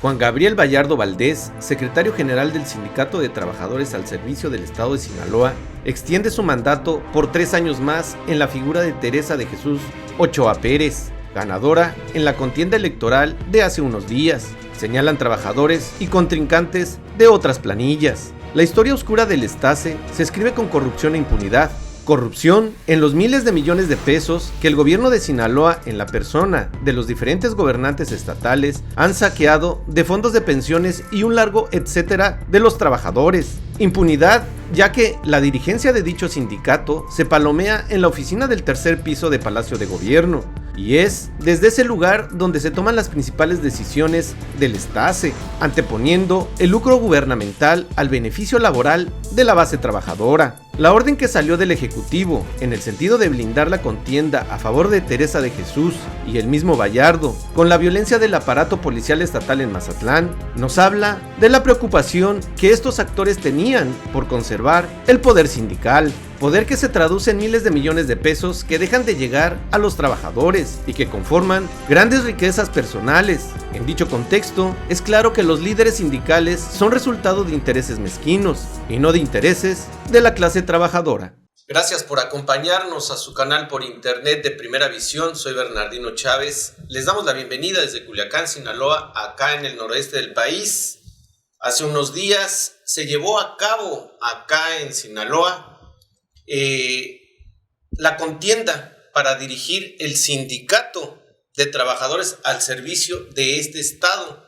Juan Gabriel Vallardo Valdés, secretario general del Sindicato de Trabajadores al Servicio del Estado de Sinaloa, extiende su mandato por 3 años más en la figura de Teresa de Jesús Ochoa Pérez, ganadora en la contienda electoral de hace unos días, señalan trabajadores y contrincantes de otras planillas. La historia oscura del Estase se escribe con corrupción e impunidad. Corrupción en los miles de millones de pesos que el gobierno de Sinaloa, en la persona de los diferentes gobernantes estatales, han saqueado de fondos de pensiones y un largo etcétera de los trabajadores. Impunidad, ya que la dirigencia de dicho sindicato se palomea en la oficina del tercer piso de Palacio de Gobierno, y es desde ese lugar donde se toman las principales decisiones del Estase, anteponiendo el lucro gubernamental al beneficio laboral de la base trabajadora. La orden que salió del Ejecutivo, en el sentido de blindar la contienda a favor de Teresa de Jesús y el mismo Vallardo, con la violencia del aparato policial estatal en Mazatlán, nos habla de la preocupación que estos actores tenían por conservar el poder sindical, poder que se traduce en miles de millones de pesos que dejan de llegar a los trabajadores y que conforman grandes riquezas personales. En dicho contexto, es claro que los líderes sindicales son resultado de intereses mezquinos y no de intereses de la clase trabajadora. Gracias por acompañarnos a su canal por internet de Primera Visión. Soy Bernardino Chávez. Les damos la bienvenida desde Culiacán, Sinaloa, acá en el noroeste del país. Hace unos días se llevó a cabo acá en Sinaloa la contienda para dirigir el sindicato de trabajadores al servicio de este estado.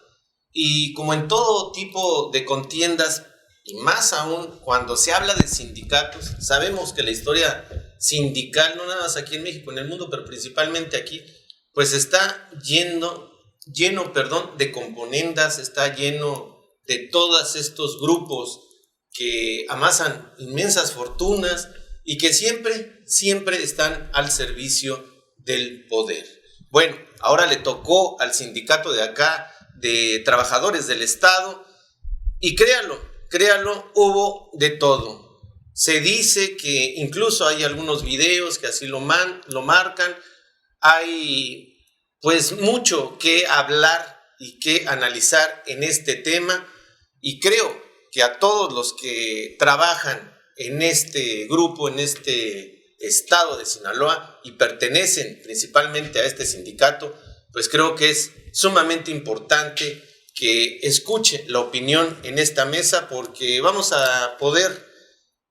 Y como en todo tipo de contiendas, y más aún cuando se habla de sindicatos, sabemos que la historia sindical, no nada más aquí en México, en el mundo, pero principalmente aquí, pues está lleno de componendas, está lleno de todos estos grupos que amasan inmensas fortunas y que siempre están al servicio del poder. Bueno, ahora le tocó al sindicato de acá, de trabajadores del estado, y créalo, hubo de todo. Se dice que incluso hay algunos videos que así lo marcan. Hay pues mucho que hablar y que analizar en este tema, y creo que a todos los que trabajan en este grupo, en este estado de Sinaloa y pertenecen principalmente a este sindicato, pues creo que es sumamente importante que escuche la opinión en esta mesa, porque vamos a poder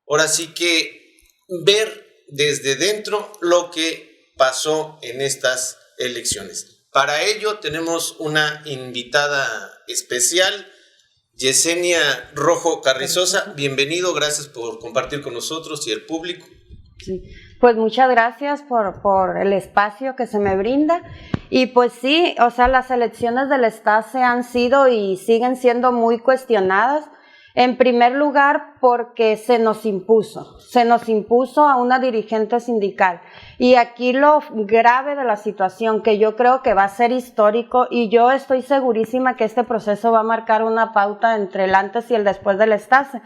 ahora sí que ver desde dentro lo que pasó en estas elecciones. Para ello tenemos una invitada especial, Yesenia Rojo Carrizosa. Bienvenido, gracias por compartir con nosotros y el público. Sí, pues muchas gracias por el espacio que se me brinda. Y pues sí, o sea, las elecciones del Estase han sido y siguen siendo muy cuestionadas. En primer lugar, porque se nos impuso a una dirigente sindical. Y aquí lo grave de la situación, que yo creo que va a ser histórico, y yo estoy segurísima que este proceso va a marcar una pauta entre el antes y el después del Estase,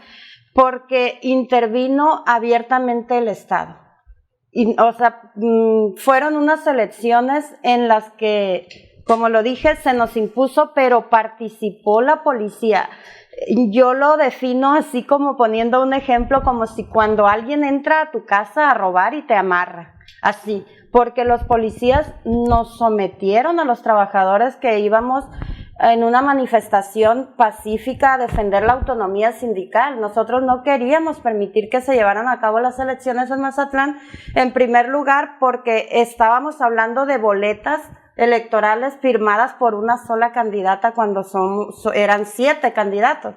porque intervino abiertamente el Estado. Y, o sea, fueron unas elecciones en las que, como lo dije, se nos impuso, pero participó la policía. Yo lo defino así, como poniendo un ejemplo, como si cuando alguien entra a tu casa a robar y te amarra, así, porque los policías nos sometieron a los trabajadores que íbamos en una manifestación pacífica a defender la autonomía sindical. Nosotros no queríamos permitir que se llevaran a cabo las elecciones en Mazatlán, en primer lugar porque estábamos hablando de boletas electorales firmadas por una sola candidata cuando eran 7 candidatos.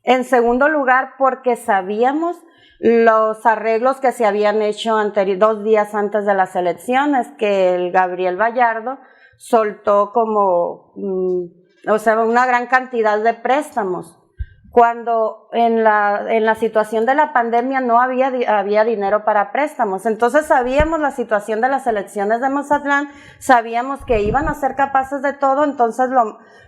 En segundo lugar, porque sabíamos los arreglos que se habían hecho 2 días antes de las elecciones, que el Gabriel Vallardo soltó como, o sea, una gran cantidad de préstamos, cuando en la situación de la pandemia no había dinero para préstamos. Entonces sabíamos la situación de las elecciones de Mazatlán, sabíamos que iban a ser capaces de todo, entonces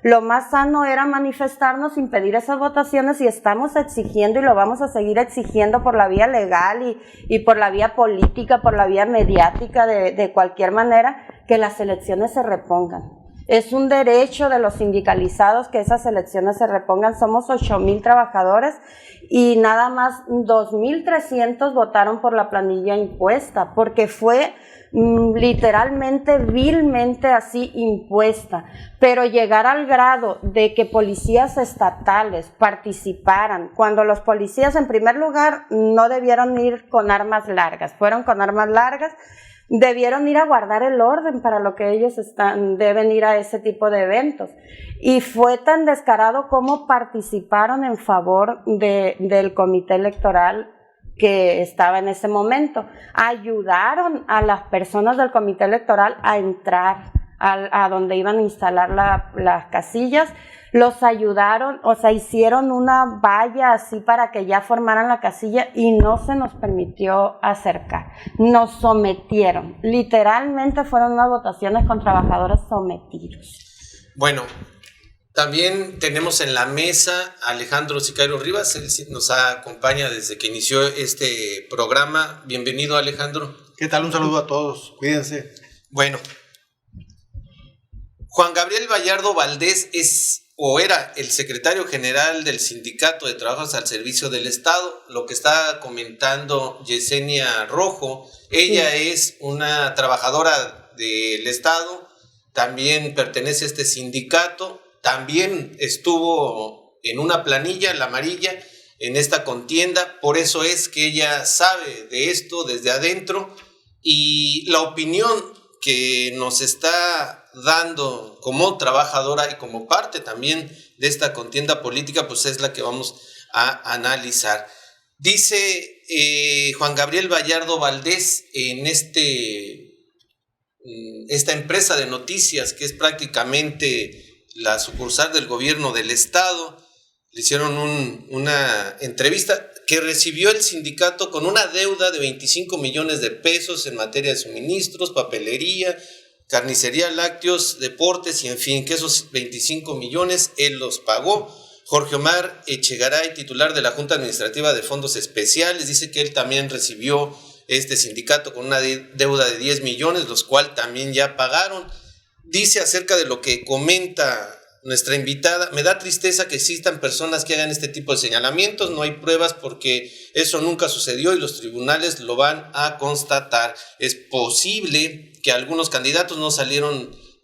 lo más sano era manifestarnos, impedir esas votaciones, y estamos exigiendo y lo vamos a seguir exigiendo por la vía legal y por la vía política, por la vía mediática, de cualquier manera, que las elecciones se repongan. Es un derecho de los sindicalizados que esas elecciones se repongan. Somos 8,000 trabajadores y nada más 2,300 votaron por la planilla impuesta, porque fue literalmente, vilmente así impuesta. Pero llegar al grado de que policías estatales participaran, cuando los policías en primer lugar no debieron ir con armas largas, fueron con armas largas, debieron ir a guardar el orden para lo que ellos deben ir a ese tipo de eventos. Y fue tan descarado como participaron en favor del comité electoral que estaba en ese momento. Ayudaron a las personas del comité electoral a entrar a donde iban a instalar las casillas, los ayudaron, o sea, hicieron una valla así para que ya formaran la casilla y no se nos permitió acercar. Nos sometieron, literalmente fueron unas votaciones con trabajadores sometidos. Bueno, también tenemos en la mesa a Alejandro Sicario Rivas, él nos acompaña desde que inició este programa. Bienvenido, Alejandro. ¿Qué tal? Un saludo a todos, cuídense. Bueno, Juan Gabriel Bayardo Valdés era el secretario general del Sindicato de Trabajadores al Servicio del Estado. Lo que está comentando Yesenia Rojo, ella es una trabajadora del Estado, también pertenece a este sindicato, también estuvo en una planilla, la amarilla, en esta contienda. Por eso es que ella sabe de esto desde adentro, y la opinión que nos está dando como trabajadora y como parte también de esta contienda política, pues es la que vamos a analizar. Dice Juan Gabriel Bayardo Valdés en esta empresa de noticias que es prácticamente la sucursal del gobierno del estado, le hicieron una entrevista que recibió el sindicato con una deuda de 25 millones de pesos en materia de suministros, papelería, carnicería, lácteos, deportes y en fin, que esos 25 millones él los pagó. Jorge Omar Echegaray, titular de la Junta Administrativa de Fondos Especiales, dice que él también recibió este sindicato con una deuda de 10 millones, los cuales también ya pagaron. Dice acerca de lo que comenta nuestra invitada: me da tristeza que existan personas que hagan este tipo de señalamientos, no hay pruebas porque eso nunca sucedió y los tribunales lo van a constatar. Es posible que a algunos candidatos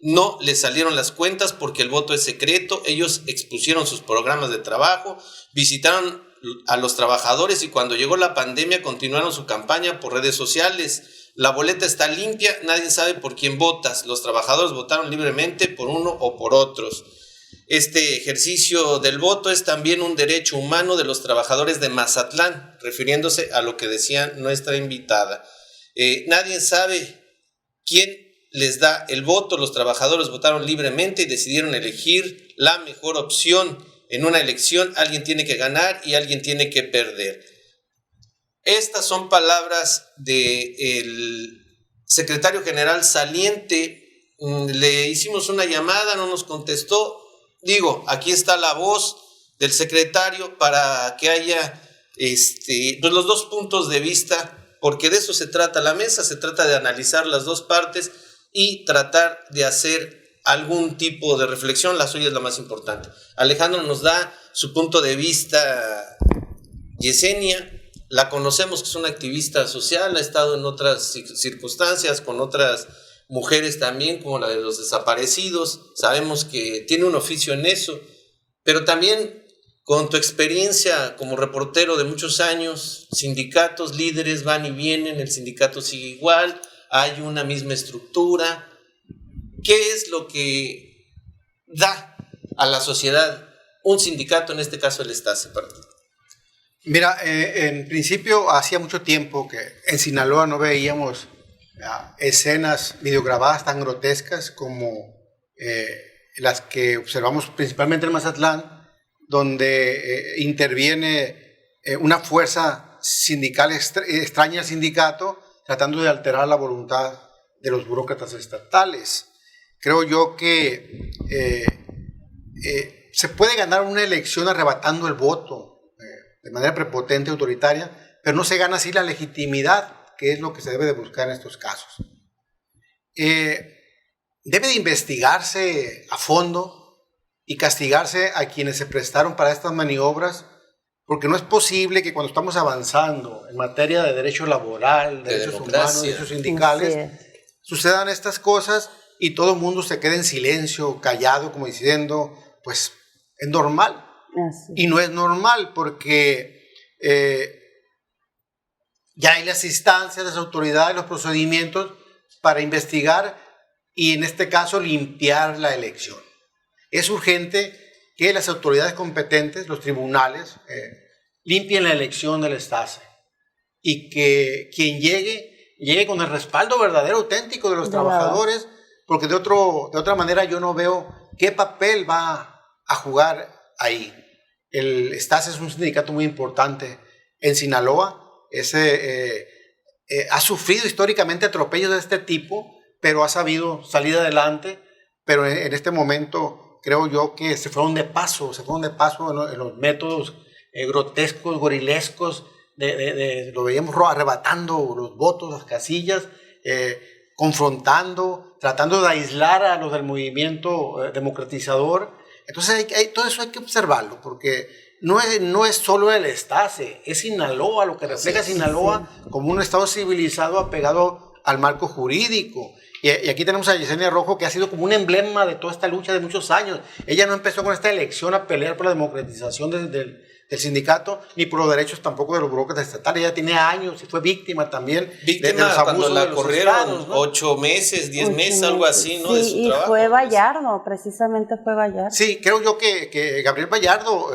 no les salieron las cuentas porque el voto es secreto, ellos expusieron sus programas de trabajo, visitaron a los trabajadores y cuando llegó la pandemia continuaron su campaña por redes sociales. La boleta está limpia, nadie sabe por quién votas, los trabajadores votaron libremente por uno o por otros. Este ejercicio del voto es también un derecho humano de los trabajadores de Mazatlán, refiriéndose a lo que decía nuestra invitada. Nadie sabe quién les da el voto, los trabajadores votaron libremente y decidieron elegir la mejor opción. En una elección alguien tiene que ganar y alguien tiene que perder. Estas son palabras del secretario general saliente. Le hicimos una llamada, no nos contestó. Digo, aquí está la voz del secretario para que haya pues los dos puntos de vista, porque de eso se trata la mesa, se trata de analizar las dos partes y tratar de hacer algún tipo de reflexión. La suya es la más importante. Alejandro nos da su punto de vista. Yesenia, la conocemos que es una activista social, ha estado en otras circunstancias con otras mujeres también, como la de los desaparecidos. Sabemos que tiene un oficio en eso, pero también con tu experiencia como reportero de muchos años, sindicatos, líderes van y vienen, el sindicato sigue igual, hay una misma estructura. ¿Qué es lo que da a la sociedad un sindicato, en este caso el Estase? Mira, en principio hacía mucho tiempo que en Sinaloa no veíamos escenas videograbadas tan grotescas como las que observamos principalmente en Mazatlán, donde interviene una fuerza sindical extraña al sindicato, tratando de alterar la voluntad de los burócratas estatales. Creo yo que se puede ganar una elección arrebatando el voto de manera prepotente, autoritaria, pero no se gana así la legitimidad, que es lo que se debe de buscar en estos casos. debe de investigarse a fondo y castigarse a quienes se prestaron para estas maniobras, porque no es posible que cuando estamos avanzando en materia de derecho laboral, derechos humanos, derechos sindicales, sucedan estas cosas y todo el mundo se quede en silencio, callado, como diciendo, pues es normal. Y no es normal porque ya hay las instancias, las autoridades, los procedimientos para investigar y en este caso limpiar la elección. Es urgente que las autoridades competentes, los tribunales, limpien la elección del STACE y que quien llegue con el respaldo verdadero, auténtico de los trabajadores, porque de otra manera yo no veo qué papel va a jugar ahí. El STACE es un sindicato muy importante en Sinaloa, ha sufrido históricamente atropellos de este tipo, pero ha sabido salir adelante, pero en este momento creo yo que se fueron de paso en los métodos grotescos, gorilescos, lo veíamos arrebatando los votos, las casillas, confrontando, tratando de aislar a los del movimiento democratizador. Entonces todo eso hay que observarlo, porque no es solo el STACE, es Sinaloa, lo que refleja Sinaloa como un estado civilizado apegado al marco jurídico. Y aquí tenemos a Yesenia Rojo, que ha sido como un emblema de toda esta lucha de muchos años. Ella no empezó con esta elección a pelear por la democratización del sindicato, ni por los derechos tampoco de los burócratas estatales. Ella tiene años y fue víctima también de los abusos cuando la de los corrieron, estados, ¿no? 8 meses, 10 meses, algo así, ¿no? Sí, de su y trabajo, fue Bayardo, precisamente fue Bayardo. Sí, creo yo que Gabriel Bayardo,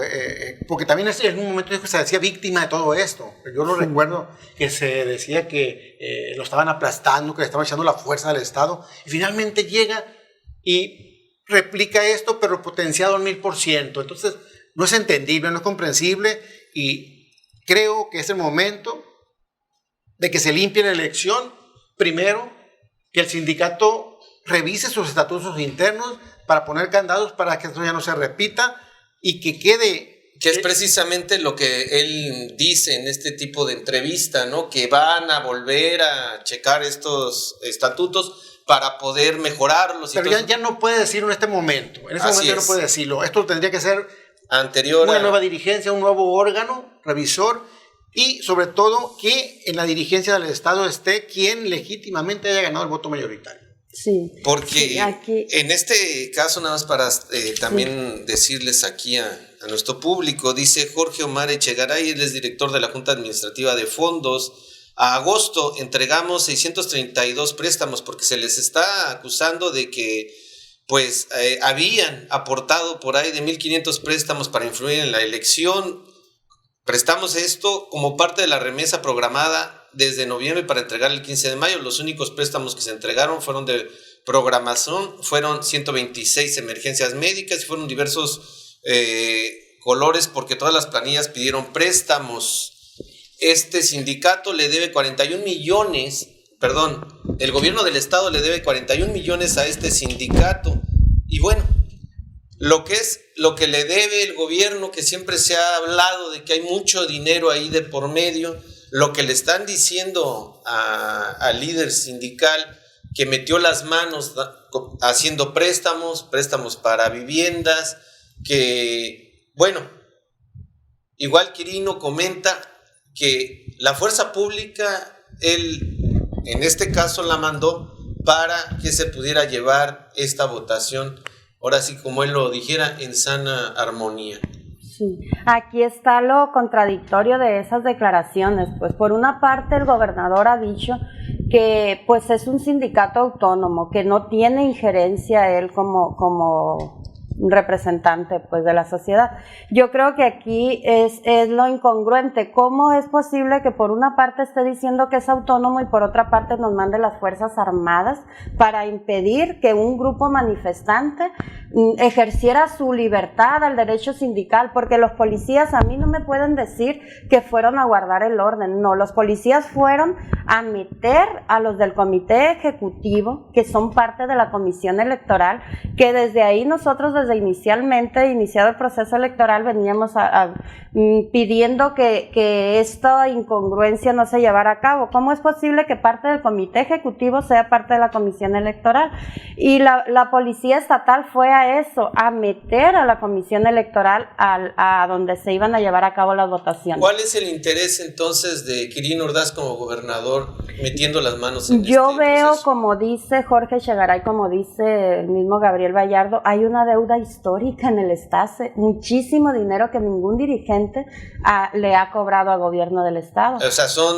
porque también en un momento se decía víctima de todo esto. Yo lo recuerdo que se decía que lo estaban aplastando, que le estaban echando la fuerza del Estado, y finalmente llega y replica esto, pero potenciado al 1000%. Entonces, no es entendible, no es comprensible, y creo que es el momento de que se limpie la elección. Primero, que el sindicato revise sus estatutos internos para poner candados para que esto ya no se repita y que quede... Que es precisamente lo que él dice en este tipo de entrevista, ¿no? Que van a volver a checar estos estatutos para poder mejorarlos. Pero ya no puede decirlo en este momento. En este momento ya no puede decirlo. Esto tendría que ser anterior una nueva dirigencia, un nuevo órgano revisor, y sobre todo que en la dirigencia del Estado esté quien legítimamente haya ganado el voto mayoritario. Sí. Porque en este caso, nada más para también decirles aquí a nuestro público, dice Jorge Omar Echegaray, él es director de la Junta Administrativa de Fondos. A agosto entregamos 632 préstamos porque se les está acusando de que pues habían aportado por ahí de 1,500 préstamos para influir en la elección. Prestamos esto como parte de la remesa programada desde noviembre para entregar el 15 de mayo. Los únicos préstamos que se entregaron fueron de programación, fueron 126 emergencias médicas y fueron diversos colores porque todas las planillas pidieron préstamos. Este sindicato le debe 41 millones, el gobierno del estado le debe 41 millones a este sindicato. Y bueno, lo que le debe el gobierno, que siempre se ha hablado de que hay mucho dinero ahí de por medio, lo que le están diciendo al líder sindical que metió las manos haciendo préstamos para viviendas, que bueno, igual Quirino comenta que la fuerza pública, él en este caso la mandó para que se pudiera llevar esta votación, ahora sí como él lo dijera, en sana armonía. Sí. Aquí está lo contradictorio de esas declaraciones. Pues por una parte el gobernador ha dicho que pues es un sindicato autónomo, que no tiene injerencia él como representante pues de la sociedad. Yo creo que aquí es lo incongruente. ¿Cómo es posible que por una parte esté diciendo que es autónomo y por otra parte nos mande las Fuerzas Armadas para impedir que un grupo manifestante ejerciera su libertad, el derecho sindical? Porque los policías a mí no me pueden decir que fueron a guardar el orden. No, los policías fueron a meter a los del comité ejecutivo, que son parte de la comisión electoral, que desde ahí nosotros, desde iniciado el proceso electoral, veníamos pidiendo que esta incongruencia no se llevara a cabo. ¿Cómo es posible que parte del comité ejecutivo sea parte de la comisión electoral? Y la policía estatal fue a eso, a meter a la comisión electoral a donde se iban a llevar a cabo las votaciones. ¿Cuál es el interés entonces de Quirino Ordaz como gobernador metiendo las manos en Yo veo, proceso? como dice Jorge Chegaray, como dice el mismo Gabriel Vallardo, hay una deuda histórica en el Estado, muchísimo dinero que ningún dirigente le ha cobrado al gobierno del Estado. O sea, son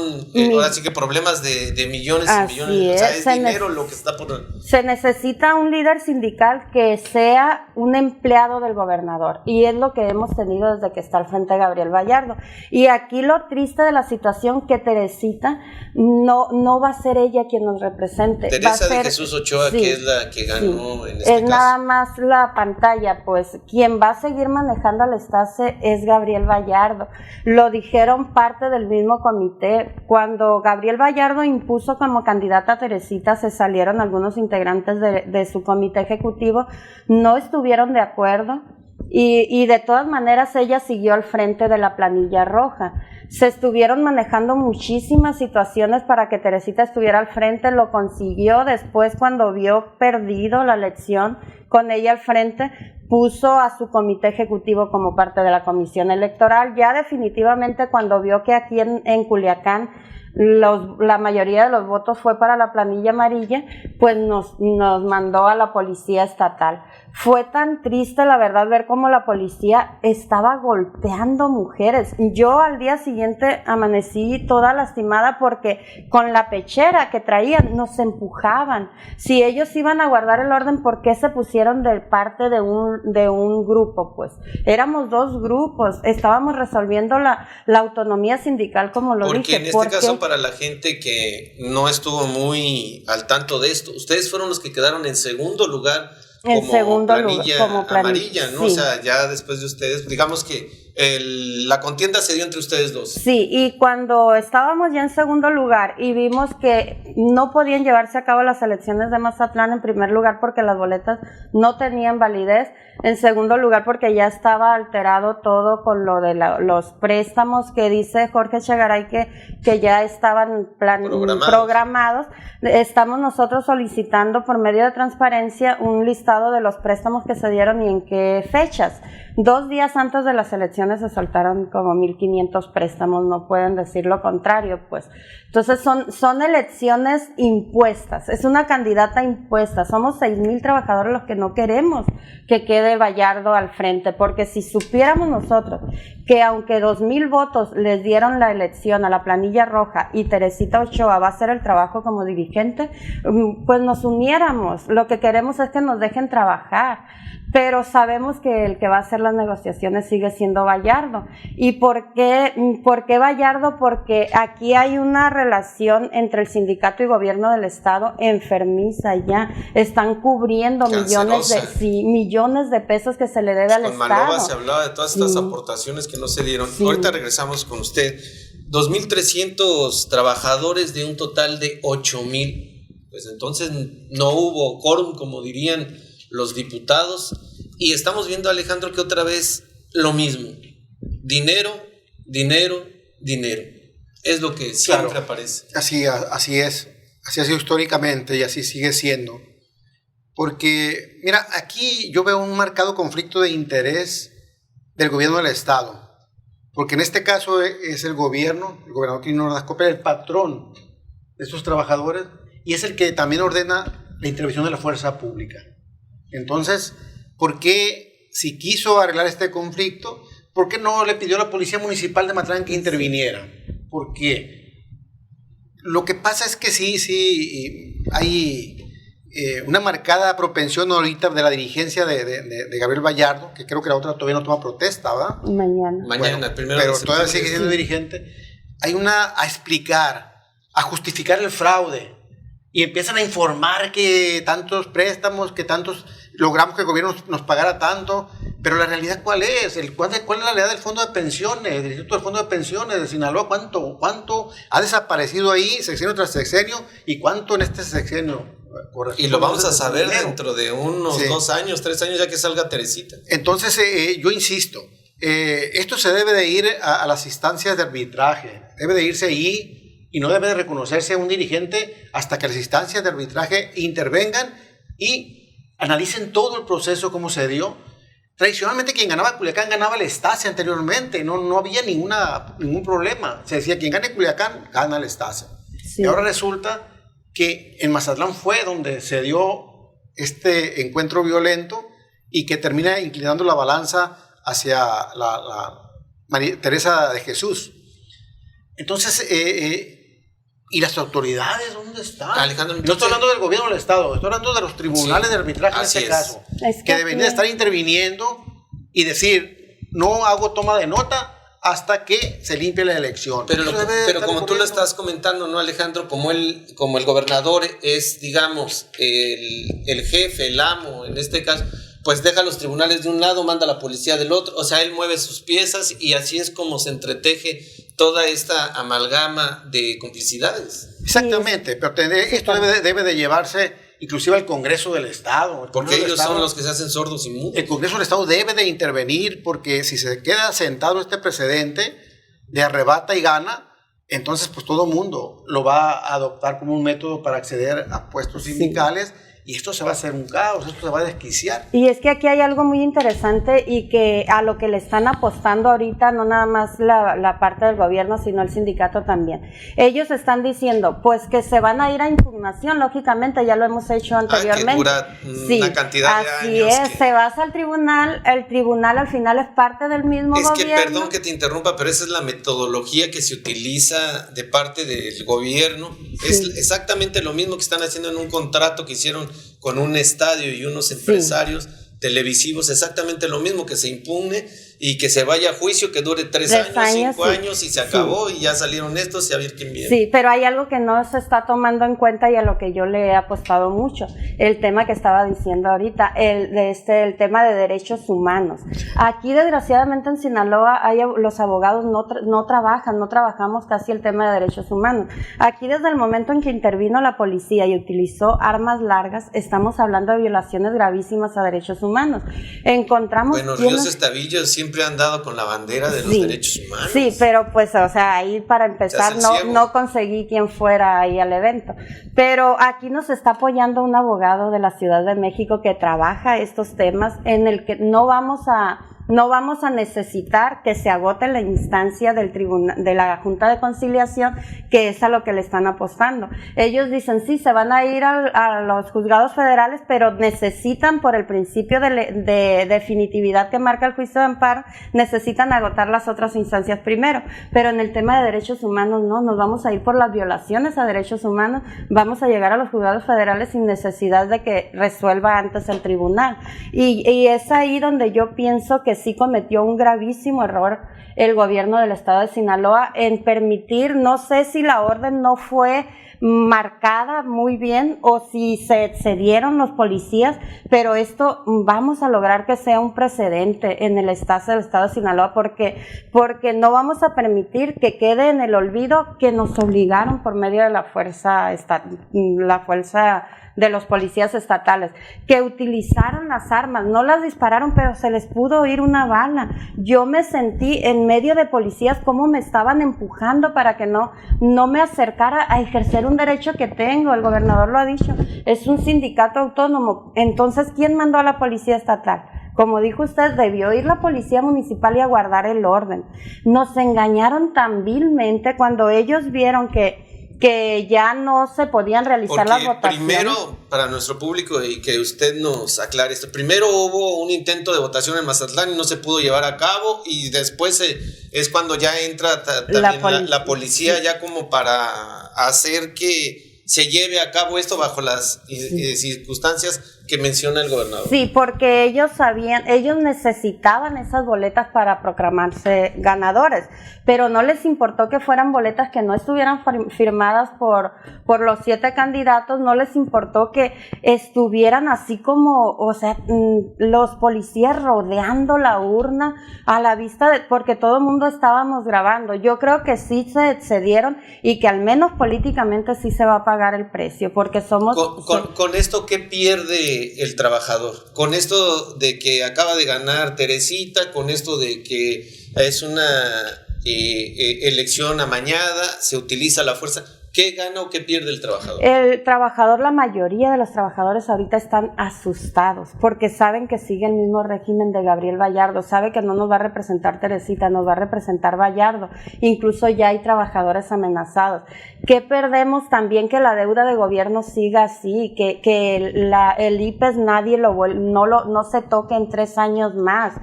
ahora sí que problemas de millones y millones. O sea, es dinero lo que está por... Se necesita un líder sindical que sea un empleado del gobernador, y es lo que hemos tenido desde que está al frente Gabriel Vallardo. Y aquí lo triste de la situación, que Teresita no va a ser ella quien nos represente. Teresa de Jesús Ochoa, sí, que es la que ganó en este caso. Es nada más la pantalla, pues quien va a seguir manejando al Estase es Gabriel Vallardo. Lo dijeron parte del mismo comité. Cuando Gabriel Vallardo impuso como candidata a Teresita, se salieron algunos integrantes de su comité ejecutivo, no estuvieron de acuerdo. Y de todas maneras ella siguió al frente de la planilla roja. Se estuvieron manejando muchísimas situaciones para que Teresita estuviera al frente, lo consiguió. Después, cuando vio perdido la elección con ella al frente, puso a su comité ejecutivo como parte de la comisión electoral. Ya definitivamente, cuando vio que aquí en Culiacán la mayoría de los votos fue para la planilla amarilla, pues nos mandó a la policía estatal. Fue tan triste, la verdad, ver cómo la policía estaba golpeando mujeres. Yo al día siguiente amanecí toda lastimada porque con la pechera que traían nos empujaban. Si ellos iban a guardar el orden, ¿por qué se pusieron de parte de un grupo? Pues éramos dos grupos, estábamos resolviendo la autonomía sindical, como lo dije. Porque en este caso, para la gente que no estuvo muy al tanto de esto, ustedes fueron los que quedaron en segundo lugar como planilla amarilla, ¿no? Sí. O sea, ya después de ustedes, digamos que la contienda se dio entre ustedes dos. Sí, y cuando estábamos ya en segundo lugar y vimos que no podían llevarse a cabo las elecciones de Mazatlán, en primer lugar porque las boletas no tenían validez, en segundo lugar porque ya estaba alterado todo con lo de los préstamos que dice Jorge Chegaray que ya estaban programados. Estamos nosotros solicitando por medio de transparencia un listado de los préstamos que se dieron y en qué fechas. 2 días antes de las elecciones se soltaron como 1,500 préstamos, no pueden decir lo contrario, pues. Entonces son elecciones impuestas, es una candidata impuesta, somos 6,000 trabajadores los que no queremos que quede Vallardo al frente, porque si supiéramos nosotros que aunque 2,000 votos les dieron la elección a la planilla roja y Teresita Ochoa va a hacer el trabajo como dirigente, pues nos uniéramos. Lo que queremos es que nos dejen trabajar, pero sabemos que el que va a hacer las negociaciones sigue siendo Vallardo. ¿Y por qué Vallardo? Porque aquí hay una relación entre el sindicato y gobierno del Estado enfermiza ya. Están cubriendo millones de pesos que se le debe al Estado. Con Malova se hablaba de todas estas aportaciones que no se dieron. Sí. Ahorita regresamos con usted. 2,300 trabajadores de un total de 8,000. Pues entonces no hubo quórum, como dirían los diputados, y estamos viendo, Alejandro, que otra vez lo mismo, dinero, es lo que siempre aparece. Así es, así ha sido históricamente y así sigue siendo, porque mira, aquí yo veo un marcado conflicto de interés del gobierno del Estado, porque en este caso es el gobernador Quirino Ordaz Coppel, el patrón de estos trabajadores, y es el que también ordena la intervención de la fuerza pública. Entonces, ¿por qué, si quiso arreglar este conflicto, por qué no le pidió a la Policía Municipal de Mazatlán que interviniera? Porque lo que pasa es que sí, hay una marcada propensión ahorita de la dirigencia de Gabriel Vallardo, que creo que la otra todavía no toma protesta, ¿verdad? Mañana, primero pero todavía sigue siendo dirigente. Hay a explicar, a justificar el fraude, y empiezan a informar que tantos préstamos, que tantos logramos que el gobierno nos pagara tanto, Pero la realidad, ¿cuál es? ¿Cuál es la realidad del Fondo de Pensiones, del Instituto del Fondo de Pensiones de Sinaloa? ¿Cuánto ha desaparecido ahí sexenio tras sexenio y cuánto en este sexenio? Y lo vamos a saber dentro de unos 2 años, 3 años, ya que salga Teresita. Entonces, yo insisto, esto se debe de ir a las instancias de arbitraje, debe de irse ahí y no debe de reconocerse a un dirigente hasta que las instancias de arbitraje intervengan y analicen todo el proceso, cómo se dio. Tradicionalmente quien ganaba Culiacán ganaba el Stasi anteriormente, no había ningún problema. Se decía, quien gane Culiacán, gana el Stasi. Sí. Y ahora resulta que en Mazatlán fue donde se dio este encuentro violento y que termina inclinando la balanza hacia la María Teresa de Jesús. Entonces, ¿y las autoridades dónde están? Alejandro, no estoy hablando del gobierno del Estado, estoy hablando de los tribunales de arbitraje en este caso, que deben de estar interviniendo y decir, no hago toma de nota hasta que se limpie la elección. Pero como tú lo estás comentando, ¿no, Alejandro? Como el gobernador es, digamos, el jefe, el amo, en este caso, pues deja los tribunales de un lado, manda a la policía del otro, o sea, él mueve sus piezas y así es como se entreteje toda esta amalgama de complicidades. Exactamente, pero esto debe de llevarse inclusive al Congreso del Estado. Porque ellos son los que se hacen sordos y mudos. El Congreso del Estado debe de intervenir porque si se queda sentado este precedente de arrebata y gana, entonces pues todo mundo lo va a adoptar como un método para acceder a puestos sindicales. Y esto se va a hacer un caos, esto se va a desquiciar. Y es que aquí hay algo muy interesante y que a lo que le están apostando ahorita, no nada más la parte del gobierno, sino el sindicato también. Ellos están diciendo, pues que se van a ir a impugnación, lógicamente, ya lo hemos hecho anteriormente. Que dura una cantidad de años. Así es, se va al tribunal, el tribunal al final es parte del mismo gobierno. Es que, perdón que te interrumpa, pero esa es la metodología que se utiliza de parte del gobierno. Sí. Es exactamente lo mismo que están haciendo en un contrato que hicieron con un estadio y unos empresarios televisivos, exactamente lo mismo, que se impugne y que se vaya a juicio, que dure 3 años, 5 años y se acabó y ya salieron estos y a ver quién viene. Sí, pero hay algo que no se está tomando en cuenta y a lo que yo le he apostado mucho, el tema que estaba diciendo ahorita, el tema de derechos humanos. Aquí desgraciadamente en Sinaloa los abogados no trabajamos casi el tema de derechos humanos. Aquí desde el momento en que intervino la policía y utilizó armas largas, estamos hablando de violaciones gravísimas a derechos humanos. Encontramos... Bueno, Ríos Estavillo siempre han dado con la bandera de los derechos humanos. Sí, pero pues, o sea, ahí para empezar no conseguí quien fuera ahí al evento. Pero aquí nos está apoyando un abogado de la Ciudad de México que trabaja estos temas, en el que no vamos a necesitar que se agote la instancia del tribunal, de la Junta de Conciliación, que es a lo que le están apostando. Ellos dicen, sí, se van a ir a los juzgados federales, pero necesitan, por el principio de definitividad que marca el juicio de amparo, necesitan agotar las otras instancias primero. Pero en el tema de derechos humanos, no, nos vamos a ir por las violaciones a derechos humanos, vamos a llegar a los juzgados federales sin necesidad de que resuelva antes el tribunal. Y es ahí donde yo pienso que sí cometió un gravísimo error el gobierno del estado de Sinaloa en permitir, no sé si la orden no fue marcada muy bien o si se excedieron los policías, pero esto vamos a lograr que sea un precedente en el estado de Sinaloa porque no vamos a permitir que quede en el olvido que nos obligaron por medio de la fuerza de los policías estatales, que utilizaron las armas, no las dispararon, pero se les pudo oír una bala. Yo me sentí en medio de policías como me estaban empujando para que no me acercara a ejercer un derecho que tengo. El gobernador lo ha dicho, es un sindicato autónomo. Entonces, ¿quién mandó a la policía estatal? Como dijo usted, debió ir la policía municipal y a guardar el orden. Nos engañaron tan vilmente cuando ellos vieron que ya no se podían realizar las votaciones. Primero, para nuestro público, y que usted nos aclare esto, primero hubo un intento de votación en Mazatlán y no se pudo llevar a cabo, y después es cuando ya entra también la policía ya como para hacer que se lleve a cabo esto bajo las circunstancias que menciona el gobernador. Sí, porque ellos necesitaban esas boletas para proclamarse ganadores, pero no les importó que fueran boletas que no estuvieran firmadas por los 7 candidatos, no les importó que estuvieran así como, o sea, los policías rodeando la urna a la vista porque todo el mundo estábamos grabando. Yo creo que sí se excedieron y que al menos políticamente sí se va a pagar el precio, porque somos... Con esto, ¿qué pierde el trabajador? Con esto de que acaba de ganar Teresita, con esto de que es una elección amañada, se utiliza la fuerza... ¿Qué gana o qué pierde el trabajador? El trabajador, la mayoría de los trabajadores ahorita están asustados porque saben que sigue el mismo régimen de Gabriel Vallardo, sabe que no nos va a representar Teresita, nos va a representar Vallardo, incluso ya hay trabajadores amenazados. ¿Qué perdemos también? Que la deuda de gobierno siga así, que el IPES nadie no se toque en 3 años más.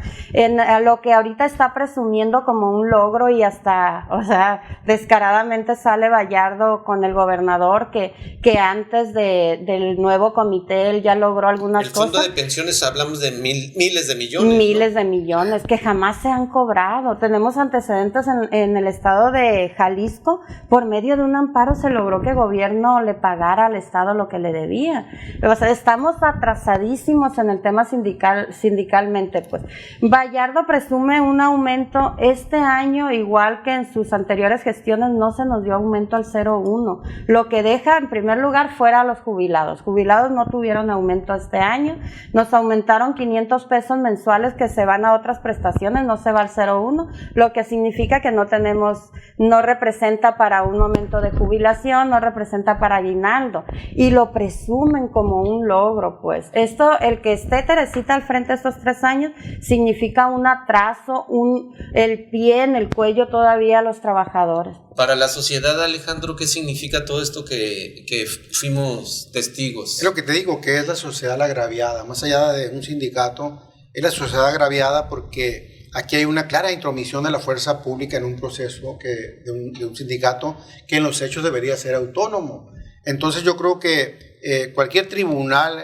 Lo que ahorita está presumiendo como un logro y hasta, o sea, descaradamente sale Vallardo con el gobernador que antes del nuevo comité él ya logró algunas cosas. El fondo de pensiones hablamos de miles de millones. Miles de millones que jamás se han cobrado. Tenemos antecedentes en el estado de Jalisco. Por medio de un amparo se logró que el gobierno le pagara al estado lo que le debía. O sea, estamos atrasadísimos en el tema sindicalmente. Pues Vallardo presume un aumento este año, igual que en sus anteriores gestiones no se nos dio aumento al 0,1. Lo que deja en primer lugar fuera a los jubilados. Jubilados no tuvieron aumento este año. Nos aumentaron 500 pesos mensuales que se van a otras prestaciones, no se va al 0,1, lo que significa que no representa para un aumento de jubilación, no representa para aguinaldo. Y lo presumen como un logro, pues. Esto, el que esté Teresita al frente estos 3 años, significa un atraso, el pie en el cuello todavía a los trabajadores. Para la sociedad, Alejandro, ¿qué significa todo esto que fuimos testigos? Es lo que te digo, que es la sociedad agraviada. Más allá de un sindicato, es la sociedad agraviada porque aquí hay una clara intromisión de la fuerza pública en un proceso de un sindicato que en los hechos debería ser autónomo. Entonces yo creo que cualquier tribunal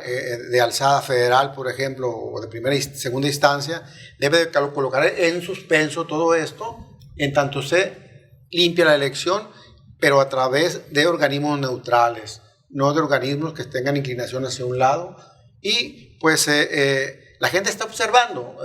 de alzada federal, por ejemplo, o de primera y segunda instancia, debe de colocar en suspenso todo esto en tanto se limpia la elección, pero a través de organismos neutrales, no de organismos que tengan inclinación hacia un lado. Y pues la gente está observando.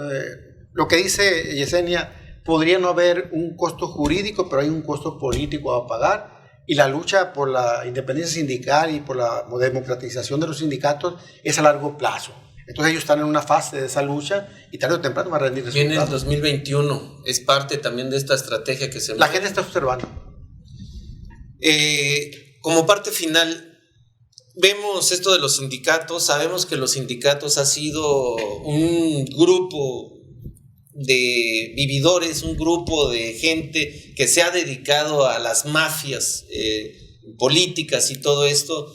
Lo que dice Yesenia, podría no haber un costo jurídico, pero hay un costo político a pagar. Y la lucha por la independencia sindical y por la democratización de los sindicatos es a largo plazo. Entonces ellos están en una fase de esa lucha y tarde o temprano va a rendir resultados. Viene el 2021, es parte también de esta estrategia que se... La gente está observando. Como parte final, vemos esto de los sindicatos, sabemos que los sindicatos ha sido un grupo de vividores, un grupo de gente que se ha dedicado a las mafias políticas y todo esto.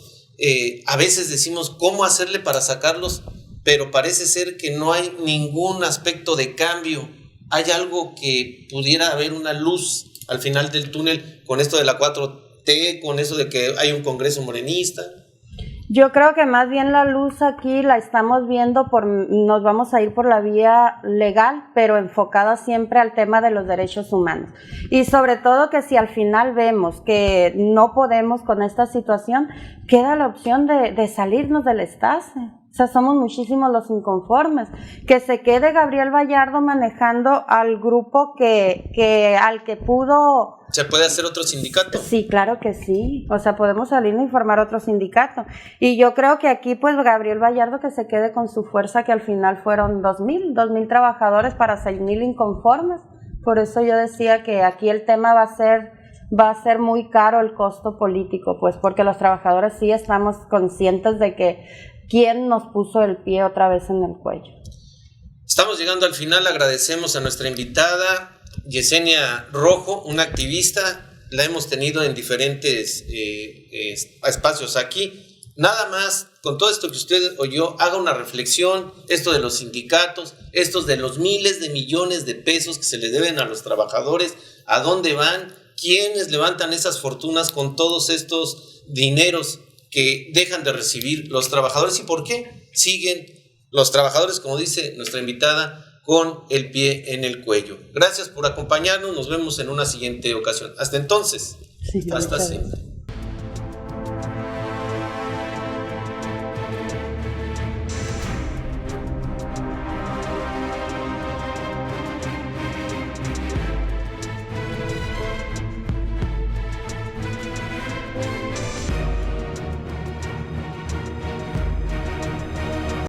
A veces decimos cómo hacerle para sacarlos, pero parece ser que no hay ningún aspecto de cambio. ¿Hay algo que pudiera haber una luz al final del túnel con esto de la 4T, con eso de que hay un Congreso morenista? Yo creo que más bien la luz aquí la estamos viendo, nos vamos a ir por la vía legal, pero enfocada siempre al tema de los derechos humanos. Y sobre todo que si al final vemos que no podemos con esta situación, queda la opción de salirnos del Estase. O sea, somos muchísimos los inconformes. Que se quede Gabriel Vallardo manejando al grupo al que pudo... ¿Se puede hacer otro sindicato? Sí, claro que sí. O sea, podemos salir a informar otro sindicato. Y yo creo que aquí, pues, Gabriel Vallardo que se quede con su fuerza, que al final fueron 2,000 trabajadores para 6,000 inconformes. Por eso yo decía que aquí el tema va a ser muy caro el costo político, pues, porque los trabajadores sí estamos conscientes de que quién nos puso el pie otra vez en el cuello. Estamos llegando al final, agradecemos a nuestra invitada, Yesenia Rojo, una activista, la hemos tenido en diferentes espacios aquí. Nada más, con todo esto que usted oyó, haga una reflexión, esto de los sindicatos, estos de los miles de millones de pesos que se le deben a los trabajadores, ¿a dónde van? ¿Quiénes levantan esas fortunas con todos estos dineros que dejan de recibir los trabajadores? ¿Y por qué? siguen los trabajadores, como dice nuestra invitada, con el pie en el cuello. Gracias por acompañarnos, nos vemos en una siguiente ocasión. Hasta entonces, hasta siempre.